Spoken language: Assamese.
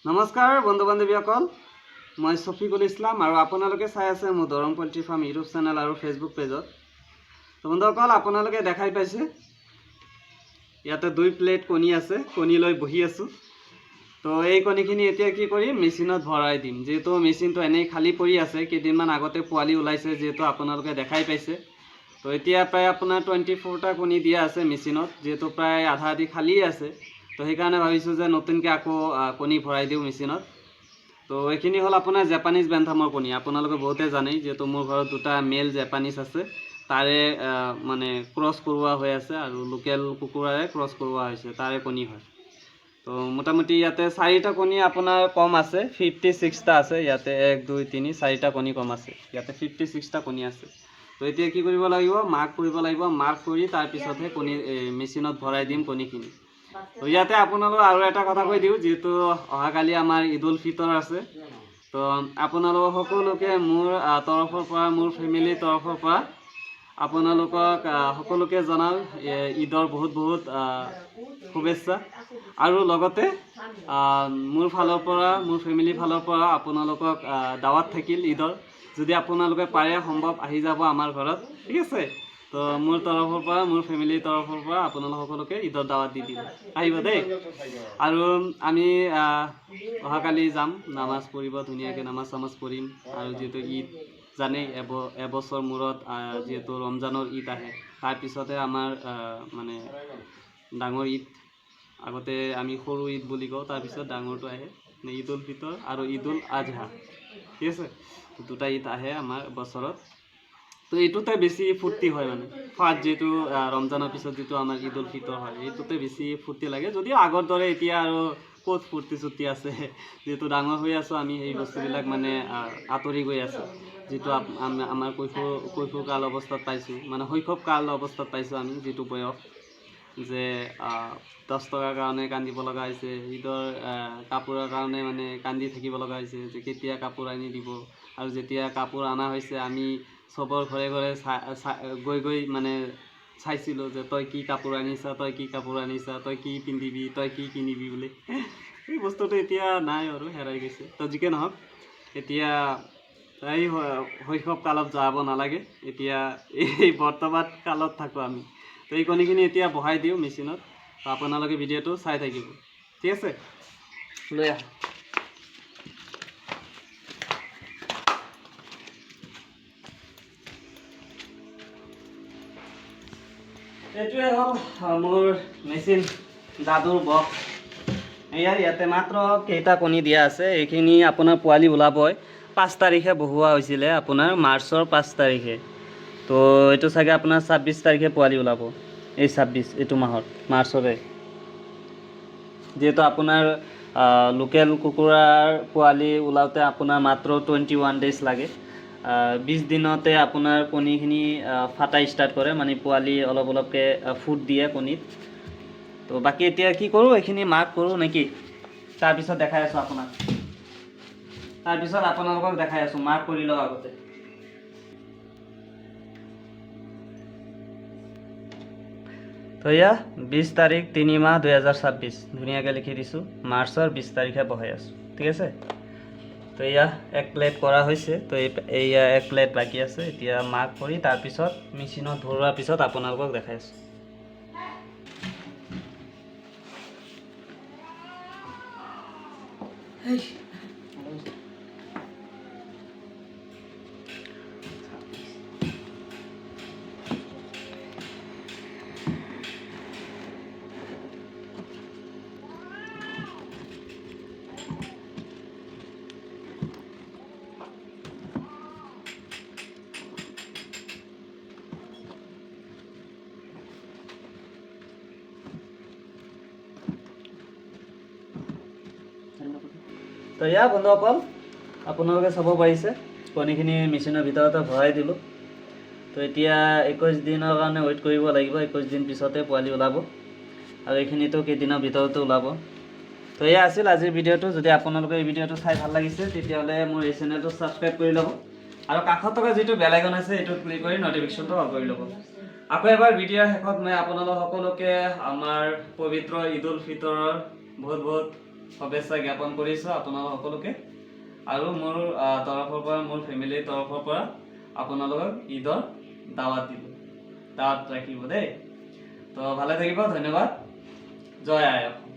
নমস্কাৰ বন্ধু বান্ধৱীসকল, মই শফিকুল ইছলাম আৰু আপোনালোকে চাই আছে মোৰ Darrang poultry farm YouTube channel আৰু ফেচবুক পেজত। তো বন্ধুসকল, আপোনালোকে দেখাই পাইছে ইয়াতে 2 প্লেট কণী আছে, কণী লৈ বহি আছোঁ। তো এই কণীখিনি এতিয়া কি কৰিম, মেচিনত ভৰাই দিম। যেহেতু মেচিনটো এনেই খালী পৰি আছে, কেইদিনমান আগতে পোৱালি ওলাইছে, যেহেতু আপোনালোকে দেখাই পাইছে। তো এতিয়া প্ৰায় আপোনাৰ 24টা কণী দিয়া আছে মেচিনত, যেহেতু প্ৰায় আধা আধি খালী আছে। তো সেইকাৰণে ভাবিছোঁ যে নতুনকৈ আকৌ কণী ভৰাই দিওঁ মেচিনত। তো এইখিনি হ'ল আপোনাৰ জাপানিজ বেন্থামৰ কণী। আপোনালোকে বহুতে জানেই, যিহেতু মোৰ ঘৰত 2টা মেল জাপানিজ আছে, তাৰে মানে ক্ৰছ কৰোৱা হৈ আছে আৰু লোকেল কুকুৰাৰে ক্ৰছ কৰোৱা হৈছে, তাৰে কণী হয়। তো মোটামুটি ইয়াতে 4টা কণী আপোনাৰ কম আছে, 56টা আছে ইয়াতে। 1 2 3 4টা কণী কম আছে, ইয়াতে 56টা কণী আছে। তো এতিয়া কি কৰিব লাগিব, মাৰ্ক কৰিব লাগিব। মাৰ্ক কৰি তাৰপিছতহে কণী মেচিনত ভৰাই দিম কণীখিনি। তো ইয়াতে আপোনালোক আৰু এটা কথা কৈ দিওঁ, যিহেতু অহাকালি আমাৰ ঈদ উল ফিতৰ আছে। তো আপোনালোক সকলোকে মোৰ তৰফৰ পৰা, মোৰ ফেমিলিৰ তৰফৰ পৰা আপোনালোকক সকলোকে জনাওঁ ঈদৰ বহুত বহুত শুভেচ্ছা। আৰু লগতে মোৰ ফালৰ পৰা, মোৰ ফেমিলিৰ ফালৰ পৰা আপোনালোকক দাৱাত থাকিল ঈদৰ। যদি আপোনালোকে পাৰে সম্ভৱ আহি যাব আমাৰ ঘৰত, ঠিক আছে। তো মোৰ তৰফৰ পৰা, মোৰ ফেমিলিৰ তৰফৰ পৰা আপোনালোক সকলোকে ঈদৰ দাৱাত দি দিম, আহিব দেই। আৰু আমি অহাকালি যাম নামাজ পঢ়িব, ধুনীয়াকৈ নামাজ চামাজ পঢ়িম। আৰু যিহেতু ঈদ জানেই, এবছৰ মূৰত যিহেতু ৰমজানৰ ঈদ আহে, তাৰপিছতে আমাৰ মানে ডাঙৰ ঈদ। আগতে আমি সৰু ঈদ বুলি কওঁ, তাৰপিছত ডাঙৰটো আহে, ঈদ উল ফিতৰ আৰু ঈদ উল আজহা, ঠিক আছে। 2টা ঈদ আহে আমাৰ বছৰত। তো এইটোতে বেছি ফূৰ্তি হয়, মানে ফাৰ্ষ্ট যিটো ৰমজানৰ পিছত যিটো আমাৰ ঈদ উল ফিতৰ হয়, এইটোতে বেছি ফূৰ্তি লাগে। যদিও আগৰ দৰে এতিয়া আৰু ক'ত ফূৰ্তি চূৰ্তি আছে, যিহেতু ডাঙৰ হৈ আছোঁ আমি, সেই বস্তুবিলাক মানে আঁতৰি গৈ আছে। যিটো আমাৰ কৈশোৰ কাল অৱস্থাত পাইছোঁ, মানে শৈশৱ কাল অৱস্থাত পাইছোঁ আমি, যিটো বয়স যে 10 টকাৰ কাৰণে কান্দিব লগা হৈছে, ঈদৰ কাপোৰৰ কাৰণে মানে কান্দি থাকিব লগা হৈছে যে কেতিয়া কাপোৰ আনি দিব। আৰু যেতিয়া কাপোৰ অনা হৈছে, আমি চবৰ ঘৰে ঘৰে গৈ মানে চাইছিলোঁ যে তই কি কাপোৰ আনিছা, তই কি কাপোৰ আনিছা, তই কি পিন্ধিবি, তই কি কিনিবি বুলি। এই বস্তুটো এতিয়া নাই আৰু, হেৰাই গৈছে। তো যিকে নহওক, এতিয়া এই শৈশৱ কালত যাব নালাগে, এতিয়া এই বৰ্তমান কালত থাকোঁ আমি। তো এই কণীখিনি এতিয়া বহাই দিওঁ মেচিনত। তো আপোনালোকে ভিডিঅ'টো চাই থাকিব, ঠিক আছে। লৈ আহ। এইটোৱে হ'ল মোৰ মেচিন, যাদুৰ বক্স। ইয়াতে মাত্ৰ কেইটা কণী দিয়া আছে, এইখিনি আপোনাৰ পোৱালি ওলাবই। 5 তাৰিখে বহোৱা হৈছিলে, আপোনাৰ মাৰ্চৰ 5 তাৰিখে। তো এইটো চাগে আপোনাৰ 26 তাৰিখে পোৱালি ওলাব, এই 26 এইটো মাহত, মাৰ্চৰে। যিহেতু আপোনাৰ লোকেল কুকুৰাৰ পোৱালি ওলাওঁতে আপোনাৰ মাত্ৰ 21 ডেইজ লাগে। 20 দিনতে আপোনাৰ কণীখিনি ফাটা ষ্টাৰ্ট কৰে, মানে পোৱালি অলপ অলপকৈ ফুট দিয়ে কণীত। তো বাকী এতিয়া কি কৰোঁ, এইখিনি মাৰ্ক কৰোঁ নেকি, তাৰপিছত দেখাই আছোঁ আপোনাক। তাৰপিছত আপোনালোকক দেখাই আছোঁ, মাৰ্ক কৰি লওঁ আগতে। তো এয়া 20 তাৰিখ 3 মাহ 2026 ধুনীয়াকৈ লিখি দিছোঁ, মাৰ্চৰ 20 তাৰিখে বহাই আছোঁ, ঠিক আছে। তো এয়া 1 প্লেট কৰা হৈছে। তো এয়া 1 প্লেট বাকী আছে। এতিয়া মাৰ্ক কৰি তাৰপিছত মেচিনত ভৰোৱাৰ পিছত আপোনালোকক দেখাই আছোঁ। তো এয়া বন্ধুসকল, আপোনালোকে চাব পাৰিছে কণীখিনি মেচিনৰ ভিতৰতে ভৰাই দিলোঁ। তো এতিয়া 21 দিনৰ কাৰণে ৱেইট কৰিব লাগিব, 21 দিন পিছতে পোৱালি ওলাব। আৰু এইখিনিতো কেইদিনৰ ভিতৰতে ওলাব। তো এয়া আছিল আজিৰ ভিডিঅ'টো। যদি আপোনালোকে এই ভিডিঅ'টো চাই ভাল লাগিছে, তেতিয়াহ'লে মোৰ এই চেনেলটো ছাবস্ক্ৰাইব কৰি ল'ব। আৰু কাষত থকা যিটো বেল আইকন আছে, এইটোত ক্লিক কৰি নটিফিকেশ্যনটো অন কৰি ল'ব। আকৌ এবাৰ ভিডিঅ'ৰ শেষত মই আপোনালোক সকলোকে আমাৰ পবিত্ৰ ঈদ উল ফিতৰৰ বহুত বহুত শুভেচ্ছা জ্ঞাপন কৰিছোঁ আপোনালোক সকলোকে আৰু মোৰ তৰফৰ পৰা মোৰ ফেমিলিৰ তৰফৰ পৰা আপোনালোকক ঈদৰ দাৱাত দিলোঁ দাৱাত ৰাখিব দেই তো ভালে থাকিব ধন্যবাদ জয় আই অসম।